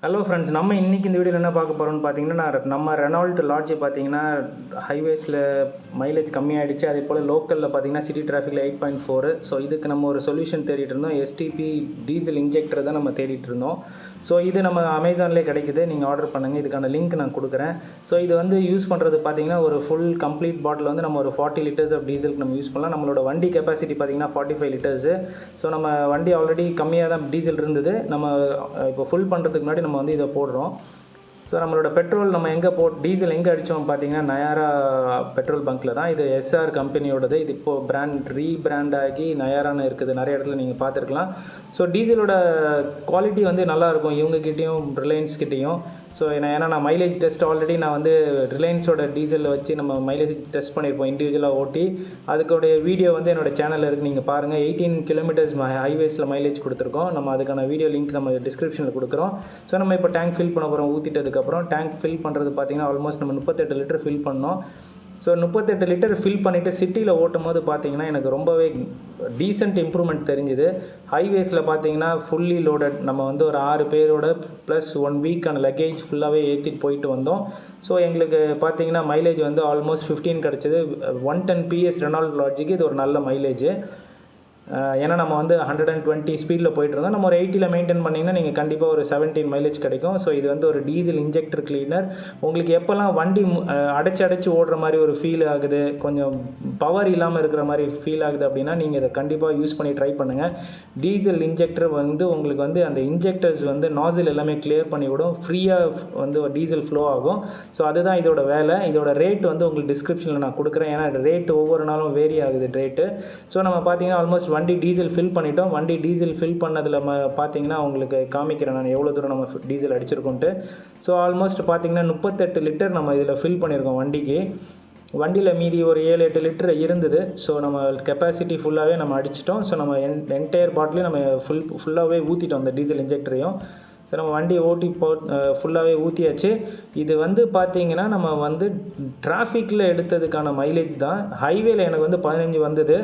Hello friends, நம்ம இன்றைக்கி இந்த வீடியோவில் என்ன பார்க்க போகிறோம்னு பார்த்தீங்கன்னா, நம்ம ரெனால்ட் லாட்ஜ் பார்த்தீங்கன்னா ஹைவேஸில் மைலேஜ் கம்மியாகிடுச்சு. அதே போல் லோக்கலில் பார்த்தீங்கன்னா சிட்டி டிராஃபிக்கில் 8.4. ஸோ இதுக்கு நம்ம ஒரு சொல்யூஷன் தேடிட்டு இருந்தோம். எஸ்டிபி டீசல் இன்ஜெக்டர் தான் நம்ம தேடிட்டு இருந்தோம். ஸோ இது நம்ம அமேசான்லேயே கிடைக்குது. நீங்கள் ஆர்டர் பண்ணுங்கள். இதுக்கான லிங்க் நான் கொடுக்குறேன். ஸோ இது வந்து யூஸ் பண்ணுறது பார்த்தீங்கன்னா ஒரு ஃபுல் கம்ப்ளீட் பாட்டில் வந்து நம்ம ஒரு 40 லிட்டர்ஸ் ஆஃப் டீசலுக்கு நம்ம யூஸ் பண்ணலாம். நம்மளோட வண்டி கெப்பாசிட்டி பார்த்தீங்கன்னா 45 லிட்டர்ஸு. ஸோ நம்ம வண்டி ஆல்ரெடி கம்மியாக தான் டீசல் இருந்தது. நம்ம இப்போ ஃபுல் பண்ணுறதுக்கு முன்னாடி நம்ம வந்து இதை போடுறோம். ஸோ நம்மளோட பெட்ரோல் நம்ம டீசல் எங்கே அடித்தோம் பார்த்தீங்கன்னா நயாரா பெட்ரோல் பங்க்கில் தான். இது எஸ்ஆர் கம்பெனியோடது. இது இப்போது ரீபிராண்ட் ஆகி நயாரான்னு இருக்குது. நிறைய இடத்துல நீங்கள் பார்த்துருக்கலாம். ஸோ டீசலோட குவாலிட்டி வந்து நல்லாயிருக்கும் இவங்ககிட்டையும் ரிலையன்ஸ்கிட்டையும். ஸோ ஏன்னா நான் மைலேஜ் டெஸ்ட் ஆல்ரெடி நான் வந்து ரிலையன்ஸோட டீசலில் வச்சு நம்ம மைலேஜ் டெஸ்ட் பண்ணியிருப்போம் இண்டிவிஜுவலாக ஓட்டி. அதுக்குடைய வீடியோ வந்து என்னோடய சேனலில் இருக்குது, நீங்கள் பாருங்கள். 18 கிலோமீட்டர்ஸ் ஹைவேஸில் மைலேஜ் கொடுத்துருக்கோம். நம்ம அதுக்கான வீடியோ லிங்க் நம்ம டிஸ்கிரிப்ஷனில் கொடுக்குறோம். ஸோ நம்ம இப்போ டேங்க் ஃபில் பண்ண போகிறோம். ஊற்றிட்டதுக்கப்புறம் டேங்க் ஃபில் பண்ணுறது பார்த்திங்கன்னா ஆல்மோஸ்ட் நம்ம 38 லிட்டர் ஃபில் பண்ணோம். ஸோ 38 லிட்டர் ஃபில் பண்ணிவிட்டு சிட்டியில் ஓட்டும் போது பார்த்தீங்கன்னா எனக்கு ரொம்பவே டீசென்ட் இம்ப்ரூவ்மெண்ட் தெரிஞ்சுது. ஹைவேஸில் பார்த்தீங்கன்னா ஃபுல்லி லோடட் நம்ம வந்து ஒரு 6 பேரோட ப்ளஸ் 1 வீக்கான லக்கேஜ் ஃபுல்லாகவே ஏற்றிட்டு போயிட்டு வந்தோம். ஸோ எங்களுக்கு பார்த்தீங்கன்னா மைலேஜ் வந்து ஆல்மோஸ்ட் 15 கிடச்சிது. 110 PS ரெனால்ட் லாட்ஜுக்கு இது ஒரு நல்ல மைலேஜ். ஏன்னா நம்ம வந்து 120 ஸ்பீடில் போயிட்டு இருந்தோம். நம்ம ஒரு 80ல் மெயின்டைன் பண்ணிங்கன்னா நீங்கள் கண்டிப்பாக ஒரு 17 மைலேஜ் கிடைக்கும். ஸோ இது வந்து ஒரு டீசல் இன்ஜெக்டர் கிளீனர். உங்களுக்கு எப்போல்லாம் வண்டி அடைச்சி ஓடுற மாதிரி ஒரு ஃபீல் ஆகுது, கொஞ்சம் பவர் இல்லாமல் இருக்கிற மாதிரி ஃபீல் ஆகுது அப்படின்னா நீங்கள் இதை கண்டிப்பாக யூஸ் பண்ணி ட்ரை பண்ணுங்கள். டீசல் இன்ஜெக்டர் வந்து உங்களுக்கு வந்து அந்த இன்ஜெக்டர்ஸ் வந்து நாசில் எல்லாமே கிளியர் பண்ணிவிடும். ஃப்ரீயாக வந்து டீசல் ஃப்ளோ ஆகும். ஸோ அதுதான் இதோட வேலை. இதோட ரேட் வந்து உங்களுக்கு டிஸ்கிரிப்ஷனில் நான் கொடுக்குறேன். ஏன்னா ரேட்டு ஒவ்வொரு நாளும் வேரி ஆகுது ரேட்டு. ஸோ நம்ம பார்த்தீங்கன்னா ஆல்மோஸ்ட் வண்டி டீசல் ஃபில் பண்ணிட்டோம். வண்டி டீசல் ஃபில் பண்ணதில் பார்த்தீங்கன்னா உங்களுக்கு காமிக்கிறேன் நான் எவ்வளோ தூரம் நம்ம டீசல் அடிச்சிருக்கோன்ட்டு. ஸோ ஆல்மோஸ்ட் பார்த்தீங்கன்னா 38 லிட்டர் நம்ம இதில் ஃபில் பண்ணியிருக்கோம் வண்டிக்கு. வண்டியில் மீதி ஒரு 7-8 லிட்டர் இருந்தது. ஸோ நம்ம கெப்பாசிட்டி ஃபுல்லாகவே நம்ம அடிச்சிட்டோம். ஸோ நம்ம என்டையர் பாட்டிலையும் நம்ம ஃபுல்லாகவே ஊற்றிட்டோம் அந்த டீசல் இன்ஜெக்டரையும். ஸோ நம்ம வண்டி ஓட்டி ஃபுல்லாகவே ஊற்றியாச்சு. இது வந்து பார்த்திங்கன்னா நம்ம வந்து டிராஃபிக்கில் எடுத்ததுக்கான மைலேஜ் தான். ஹைவேல எனக்கு வந்து 15 வந்தது.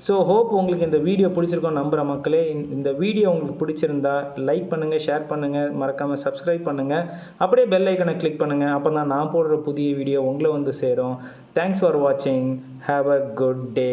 ஸோ ஹோப் உங்களுக்கு இந்த வீடியோ பிடிச்சிருக்கோம் நம்புகிற மக்களே. இந்த வீடியோ உங்களுக்கு பிடிச்சிருந்தா லைக் பண்ணுங்கள், ஷேர் பண்ணுங்கள், மறக்காமல் சப்ஸ்கிரைப் பண்ணுங்கள். அப்படியே பெல் ஐக்கனை கிளிக் பண்ணுங்கள். அப்போ தான் நான் போடுற புதிய வீடியோ உங்களை வந்து சேரும். தேங்க்ஸ் ஃபார் வாட்சிங். Have a good day.